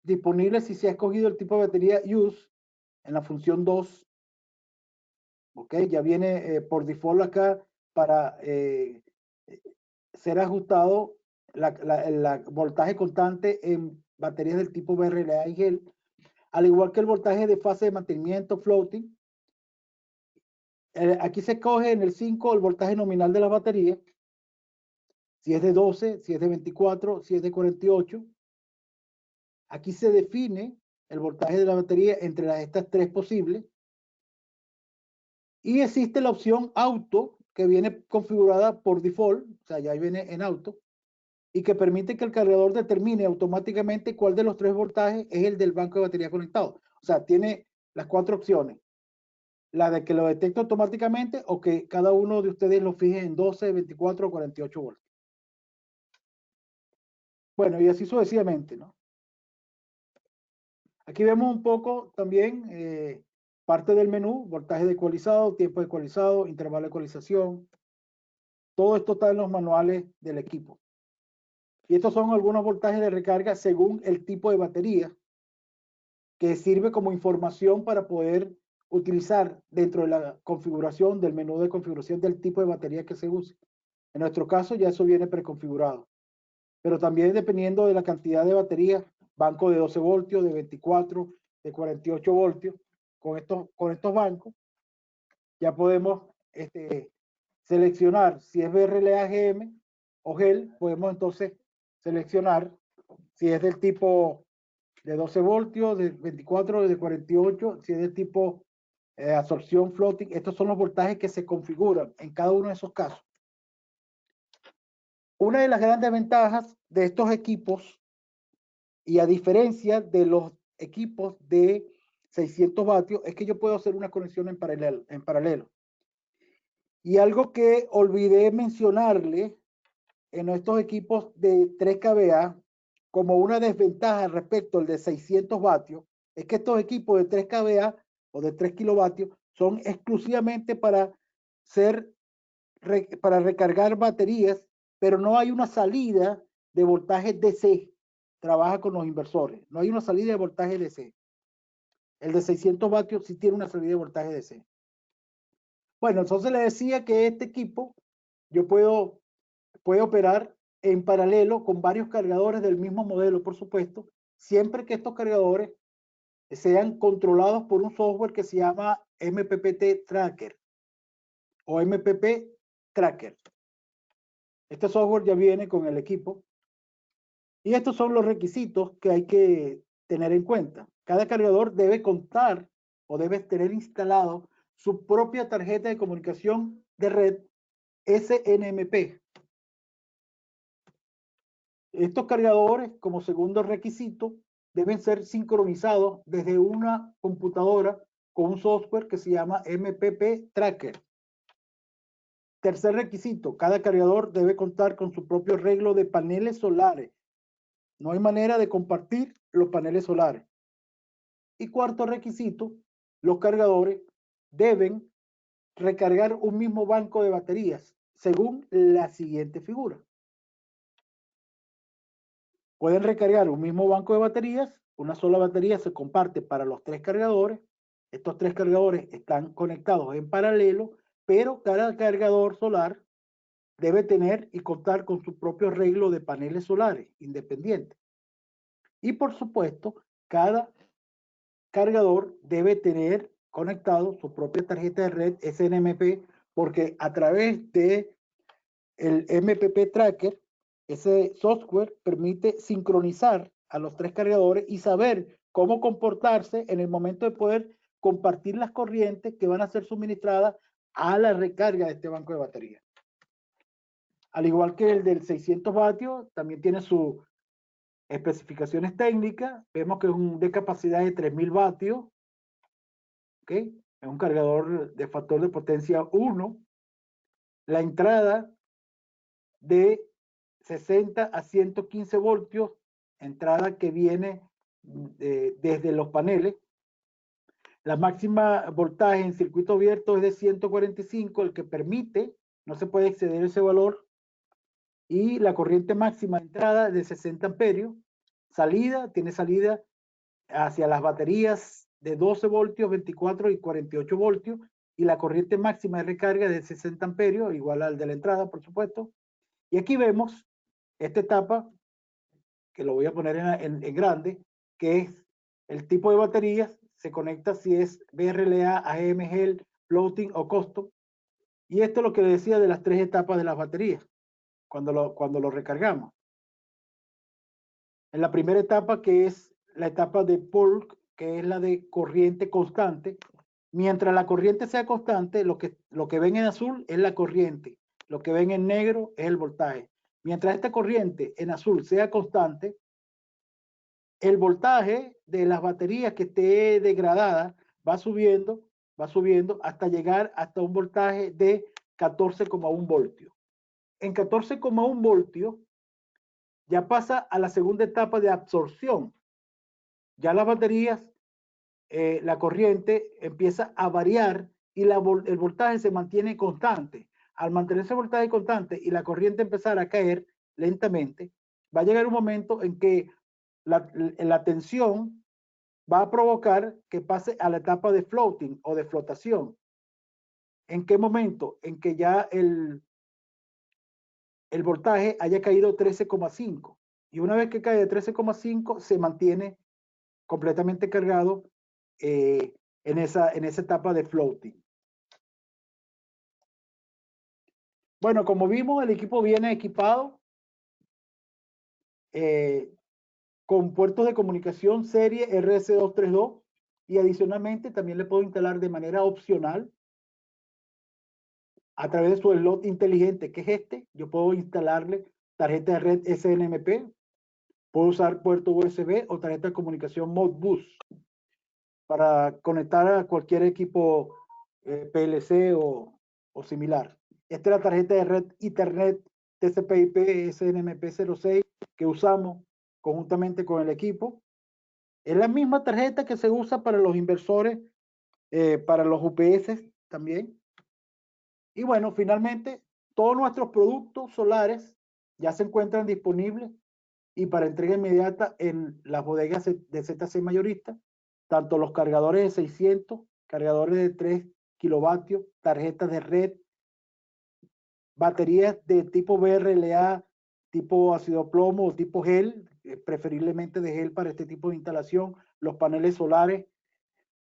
disponible si se ha escogido el tipo de batería use en la función 2. ¿Ok? Ya viene por default acá para ser ajustado el voltaje constante en baterías del tipo BRLA y gel, al igual que el voltaje de fase de mantenimiento floating. Aquí se coge en el 5 el voltaje nominal de la batería, si es de 12, si es de 24, si es de 48. Aquí se define el voltaje de la batería entre estas tres posibles. Y existe la opción auto, que viene configurada por default, o sea, ya viene en auto, y que permite que el cargador determine automáticamente cuál de los tres voltajes es el del banco de batería conectado. O sea, tiene las cuatro opciones. La de que lo detecte automáticamente o que cada uno de ustedes lo fije en 12, 24 o 48 voltios. Bueno, y así sucesivamente, ¿no? Aquí vemos un poco también parte del menú, voltaje de ecualizado, tiempo de ecualizado, intervalo de ecualización. Todo esto está en los manuales del equipo. Y estos son algunos voltajes de recarga según el tipo de batería, que sirve como información para poder utilizar dentro de la configuración del menú de configuración del tipo de batería que se use. En nuestro caso ya eso viene preconfigurado. Pero también dependiendo de la cantidad de baterías, banco de 12 voltios, de 24, de 48 voltios, con estos bancos ya podemos seleccionar si es BRLA GM o GEL, podemos entonces seleccionar si es del tipo de 12 voltios, de 24, de 48, si es del tipo absorción floating. Estos son los voltajes que se configuran en cada uno de esos casos. Una de las grandes ventajas de estos equipos, y a diferencia de los equipos de 600 vatios, es que yo puedo hacer una conexión en paralelo. Y algo que olvidé mencionarle en estos equipos de 3 kVA como una desventaja respecto al de 600 vatios, es que estos equipos de 3 kVA o de 3 kilovatios son exclusivamente para recargar baterías, pero no hay una salida de voltaje DC. Trabaja con los inversores. No hay una salida de voltaje DC. El de 600 vatios sí tiene una salida de voltaje DC. Bueno, entonces le decía que este equipo yo puedo operar en paralelo con varios cargadores del mismo modelo, por supuesto, siempre que estos cargadores sean controlados por un software que se llama MPPT Tracker o MPP Tracker. Este software ya viene con el equipo y estos son los requisitos que hay que tener en cuenta. Cada cargador debe contar o debe tener instalado su propia tarjeta de comunicación de red SNMP. Estos cargadores, como segundo requisito, deben ser sincronizados desde una computadora con un software que se llama MPP Tracker. Tercer requisito, cada cargador debe contar con su propio arreglo de paneles solares. No hay manera de compartir los paneles solares. Y cuarto requisito, los cargadores deben recargar un mismo banco de baterías, según la siguiente figura. Pueden recargar un mismo banco de baterías, una sola batería se comparte para los tres cargadores, Estos tres cargadores están conectados en paralelo, pero cada cargador solar debe tener y contar con su propio arreglo de paneles solares independientes. Y por supuesto, cada cargador debe tener conectado su propia tarjeta de red SNMP, porque a través de el MPP Tracker, ese software permite sincronizar a los tres cargadores y saber cómo comportarse en el momento de poder compartir las corrientes que van a ser suministradas a la recarga de este banco de baterías. Al igual que el del 600 vatios, también tiene sus especificaciones técnicas. Vemos que es de capacidad de 3000 vatios. ¿Okay? Es un cargador de factor de potencia 1. La entrada de 60 a 115 voltios, entrada que viene desde los paneles. La máxima voltaje en circuito abierto es de 145, el que permite, no se puede exceder ese valor. Y la corriente máxima de entrada de 60 amperios. Tiene salida hacia las baterías de 12 voltios, 24 y 48 voltios. Y la corriente máxima de recarga de 60 amperios, igual al de la entrada, por supuesto. Y aquí vemos esta etapa, que lo voy a poner en grande, que es el tipo de baterías. Se conecta si es BRLA, AM, GEL, floating o custom. Y esto es lo que decía de las tres etapas de las baterías cuando lo recargamos. En la primera etapa, que es la etapa de bulk, que es la de corriente constante, mientras la corriente sea constante, lo que ven en azul es la corriente, lo que ven en negro es el voltaje. Mientras esta corriente en azul sea constante, el voltaje de las baterías que esté degradada va subiendo hasta llegar hasta un voltaje de 14,1 voltios. En 14,1 voltios ya pasa a la segunda etapa de absorción. Ya las baterías, la corriente empieza a variar y el voltaje se mantiene constante. Al mantenerse el voltaje constante y la corriente empezar a caer lentamente, va a llegar un momento en que la tensión va a provocar que pase a la etapa de floating o de flotación. ¿En qué momento? En que ya el voltaje haya caído 13,5. Y una vez que cae de 13,5, se mantiene completamente cargado en esa etapa de floating. Bueno, como vimos, el equipo viene equipado con puertos de comunicación serie RS232 y adicionalmente también le puedo instalar de manera opcional a través de su slot inteligente, que es este. Yo puedo instalarle tarjeta de red SNMP, puedo usar puerto USB o tarjeta de comunicación Modbus para conectar a cualquier equipo PLC o similar. Esta es la tarjeta de red Ethernet TCP/IP SNMP06 que usamos conjuntamente con el equipo. Es la misma tarjeta que se usa para los inversores, para los UPS también. Y bueno, finalmente, todos nuestros productos solares ya se encuentran disponibles y para entrega inmediata en las bodegas de ZC Mayorista, tanto los cargadores de 600, cargadores de 3 kilovatios, tarjetas de red, baterías de tipo BRLA, tipo ácido plomo o tipo gel, preferiblemente de gel para este tipo de instalación, los paneles solares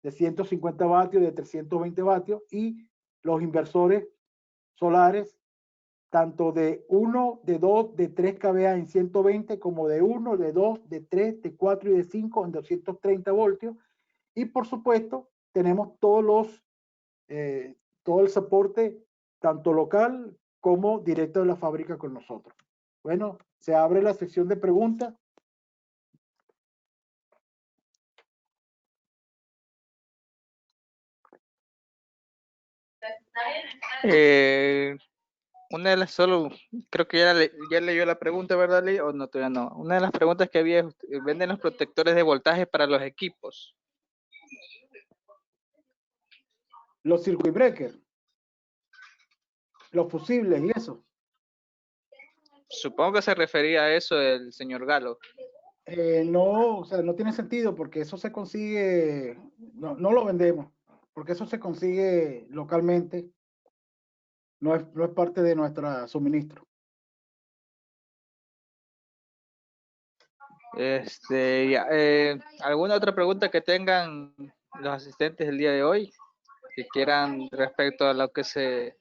de 150 vatios, de 320 vatios y los inversores solares tanto de 1, de 2, de 3 kVA en 120, como de 1, de 2, de 3, de 4 y de 5 en 230 voltios. Y por supuesto, tenemos todo el soporte, tanto local como directo de la fábrica con nosotros. Bueno, se abre la sección de preguntas. Una de las solo, creo que ya leyó la pregunta, ¿verdad, Lee? O no, todavía no. Una de las preguntas que había, ¿venden los protectores de voltaje para los equipos? Los circuit breakers, los fusibles y eso. Supongo que se refería a eso el señor Galo. No, o sea, no tiene sentido porque eso se consigue, no lo vendemos. porque eso se consigue localmente, no es parte de nuestro suministro. ¿Alguna otra pregunta que tengan los asistentes el día de hoy que quieran respecto a lo que se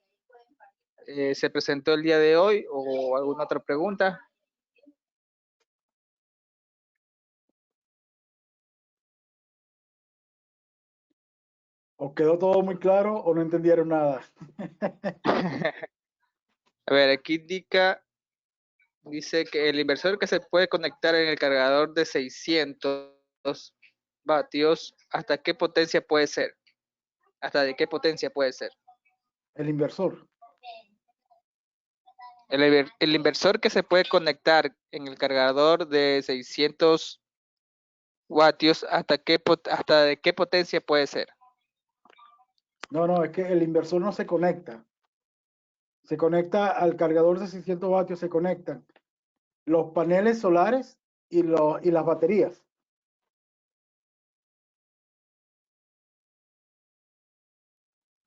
presentó el día de hoy o alguna otra pregunta? ¿O quedó todo muy claro o no entendieron nada? A ver, aquí dice que el inversor que se puede conectar en el cargador de 600 vatios, ¿hasta qué potencia puede ser? ¿Hasta de qué potencia puede ser? El inversor. El inversor que se puede conectar en el cargador de 600 vatios, ¿hasta de qué potencia puede ser? No, es que el inversor no se conecta. Se conecta al cargador de 600 vatios, se conectan los paneles solares y las baterías.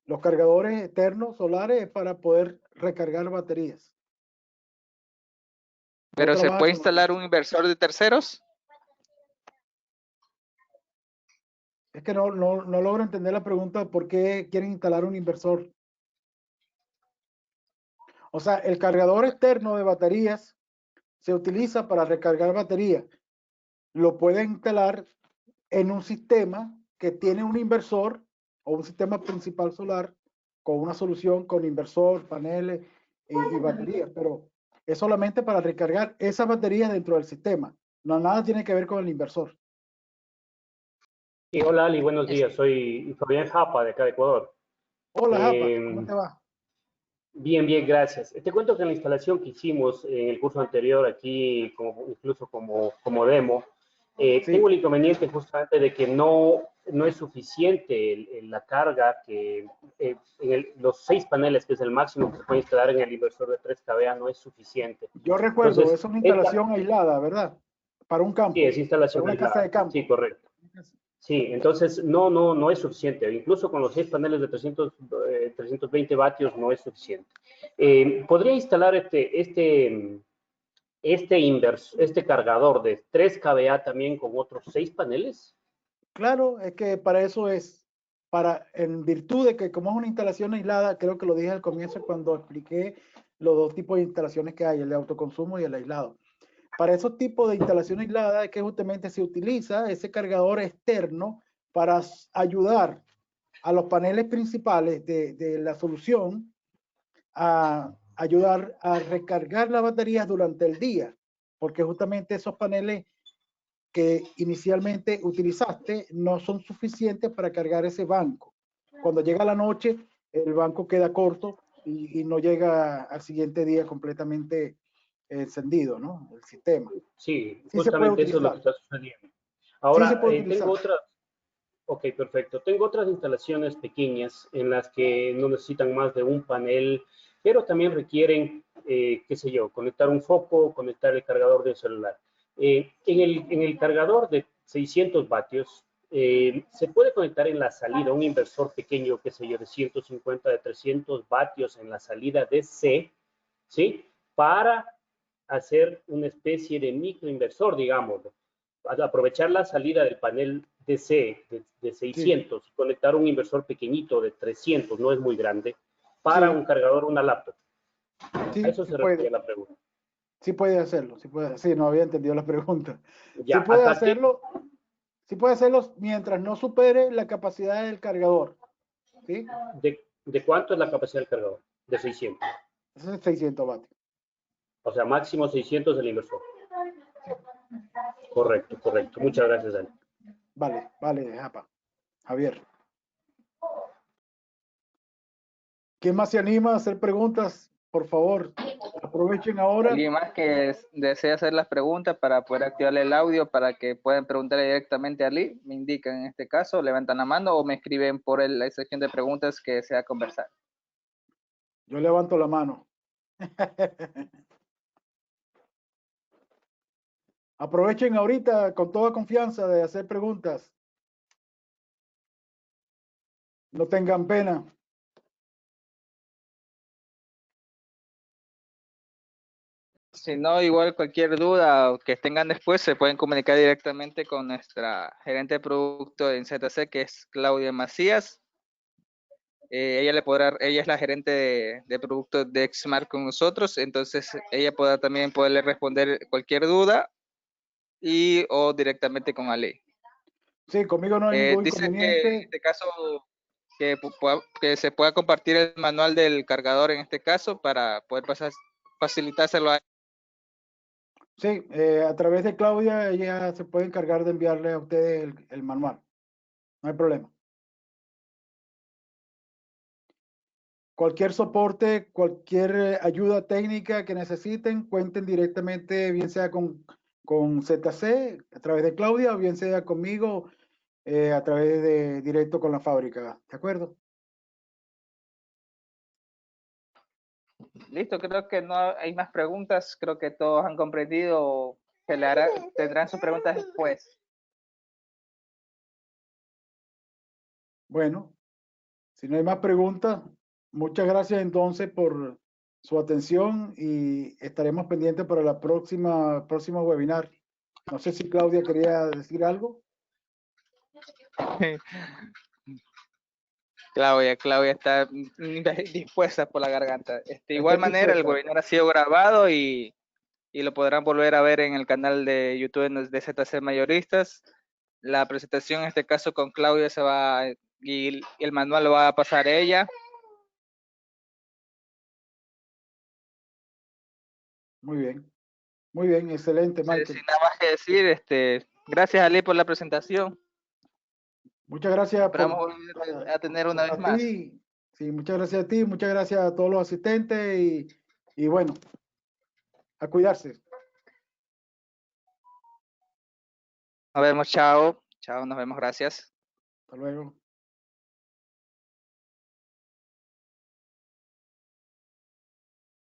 Los cargadores externos solares es para poder recargar baterías. No ¿Pero se trabaja puede con los instalar un inversores. inversor de terceros? Es que no logro entender la pregunta de por qué quieren instalar un inversor. O sea, el cargador externo de baterías se utiliza para recargar baterías. Lo pueden instalar en un sistema que tiene un inversor o un sistema principal solar con una solución con inversor, paneles y baterías, pero es solamente para recargar esas baterías dentro del sistema. No, nada tiene que ver con el inversor. Y hola Ali, buenos días. Soy Fabián Japa de acá de Ecuador. Hola, Japa, ¿cómo Eh, te va? Bien, bien, gracias. Te cuento que en la instalación que hicimos en el curso anterior, aquí incluso como demo, tengo Sí, el inconveniente justamente de que no es suficiente la carga que los 6 paneles, que es el máximo que se puede instalar en el inversor de 3 kVA, no es suficiente. yo recuerdo, Entonces, es una esta instalación aislada, ¿verdad? Para un sí es campo, para instalación una casa de aislada. Sí, campo. correcto. Sí, entonces no es suficiente. Incluso con los 6 paneles de 320 vatios no es suficiente. ¿Podría instalar este cargador de 3 kVA también con otros 6 paneles? Claro, es que para eso es, en virtud de que como es una instalación aislada, creo que lo dije al comienzo cuando expliqué los dos tipos de instalaciones que hay, el de autoconsumo y el aislado. Para esos tipos de instalación aislada es que justamente se utiliza ese cargador externo para ayudar a los paneles principales de la solución a ayudar a recargar las baterías durante el día, porque justamente esos paneles que inicialmente utilizaste no son suficientes para cargar ese banco. Cuando llega la noche, el banco queda corto y no llega al siguiente día completamente encendido, ¿no? El sistema. Sí, Sí se puede justamente eso es lo que utilizar. está sucediendo. Sí se Ahora, puede tengo utilizar. otra. Ok, perfecto. Tengo otras instalaciones pequeñas en las que no necesitan más de un panel, pero también requieren, qué sé yo, conectar un foco, conectar el cargador de un celular. En el cargador de 600 vatios, se puede conectar en la salida un inversor pequeño, qué sé yo, de 150, de 300 vatios en la salida DC, ¿sí? Para hacer una especie de microinversor, digamos, aprovechar la salida del panel DC de Sí, 600 y conectar un inversor pequeñito de 300, no es muy grande, para un sí, cargador, una laptop. A sí, eso se refiere la pregunta. sí puede hacerlo, sí puede, sí, no había entendido la pregunta. Ya, Sí puede hacerlo mientras no supere la capacidad del cargador, ¿sí? ¿de cuánto es la capacidad del cargador? De 600. Ese es 600 vatios. O sea, máximo 600 del inversor. Correcto, correcto. Muchas gracias, Dani. Vale, vale, Japa. Javier. ¿Quién más se anima a hacer preguntas? Por favor, aprovechen ahora. ¿Alguien más que desea hacer las preguntas para poder activarle el audio para que puedan preguntarle directamente a Lee? Me indican en este caso, levantan la mano o me escriben por la sección de preguntas que desea conversar. Yo levanto la mano. Aprovechen ahorita con toda confianza de hacer preguntas. No tengan pena. Si no, igual cualquier duda que tengan después se pueden comunicar directamente con nuestra gerente de producto en ZC, que es Claudia Macías. Ella es la gerente de productos de Xmart con nosotros, entonces ella podrá también poderle responder cualquier duda o directamente con Ale. Sí, conmigo no hay ningún Dice que en inconveniente. este caso que se pueda compartir el manual del cargador en este caso para poder facilitárselo a Sí, a través de Claudia, ella se puede encargar de enviarle a ustedes el manual. No hay problema. Cualquier soporte, cualquier ayuda técnica que necesiten, cuenten directamente, bien sea con ZC, a través de Claudia, o bien sea conmigo, a través de directo con la fábrica. ¿De acuerdo? Listo, creo que no hay más preguntas, creo que todos han comprendido, tendrán sus preguntas después. Bueno, si no hay más preguntas, muchas gracias entonces por su atención y estaremos pendientes para la próxima webinar. No sé si Claudia quería decir algo. Claudia está dispuesta por la garganta. De Está igual manera, el dispuesta. webinar ha sido grabado y lo podrán volver a ver en el canal de YouTube de ZC Mayoristas. La presentación, en este caso con Claudia, y el manual lo va a pasar ella. Muy bien, excelente, Sin Michael. nada más que decir, gracias Ali por la presentación. Muchas gracias Esperamos volver a tener una vez a más. ti. Sí, muchas gracias a ti, muchas gracias a todos los asistentes y bueno, a cuidarse. Nos vemos, chao. Chao, nos vemos, gracias. Hasta luego.